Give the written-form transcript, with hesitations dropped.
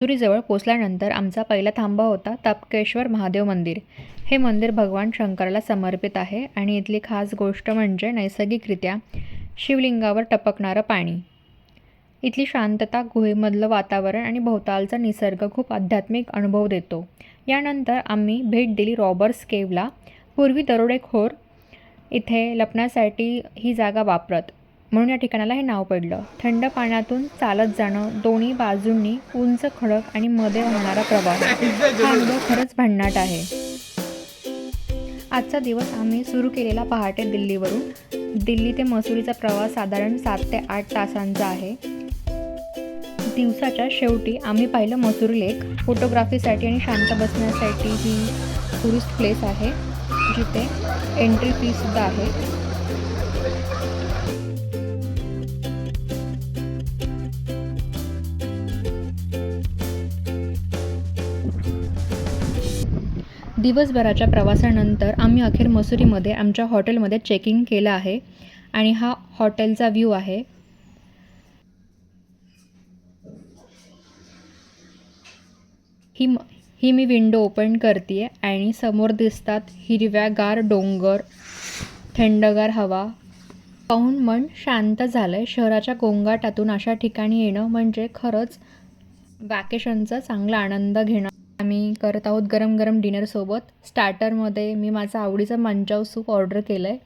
मसुरीजवळ पोचल्यानंतर आमचा पहिला थांबा होता तपकेश्वर महादेव मंदिर. हे मंदिर भगवान शंकराला समर्पित आहे आणि इथली खास गोष्ट म्हणजे नैसर्गिकरित्या शिवलिंगावर टपकणारं पाणी. इथली शांतता, गुहेमधलं वातावरण आणि भोवतालचा निसर्ग खूप आध्यात्मिक अनुभव देतो. यानंतर आम्ही भेट दिली रॉबर्स केव्हला. पूर्वी दरोडेखोर इथे लपण्यासाठी ही जागा वापरत, म्हणून या ठिकाणाला हे नाव पडलं. थंड पाण्यातून चालत जाणं, दोन्ही बाजूंनी उंच खडक आणि मध्ये वाहणारा प्रवाह, हा अनुभव खरंच भन्नाट आहे. आजचा दिवस आम्ही सुरू केलेला पहाटे दिल्लीवरून. दिल्ली ते मसुरीचा प्रवास साधारण 7 ते 8 तासांचा आहे. दिवसाच्या शेवटी आम्ही पाहिलं मसुरी लेक. फोटोग्राफीसाठी आणि शांत बसण्यासाठी ही टुरिस्ट प्लेस आहे, जिथे एंट्री फीसुद्धा आहे. दिवसभराच्या प्रवासानंतर आम्ही अखेर मसुरीमध्ये आमच्या हॉटेलमध्ये चेक-इन केलं आहे आणि हा हॉटेलचा व्ह्यू आहे. ही मी विंडो ओपन करते आणि समोर दिसतात हिरव्यागार डोंगर, थंडगार हवा. पाहून मन शांत झालंय. शहराच्या गोंगाटातून अशा ठिकाणी येणं म्हणजे खरंच वॅकेशनचा चांगला आनंद घेणं. आम्ही करत आहोत गरम गरम डिनरसोबत. स्टार्टरमध्ये मी माझं आवडीचं मंचाव सूप ऑर्डर केलं आहे.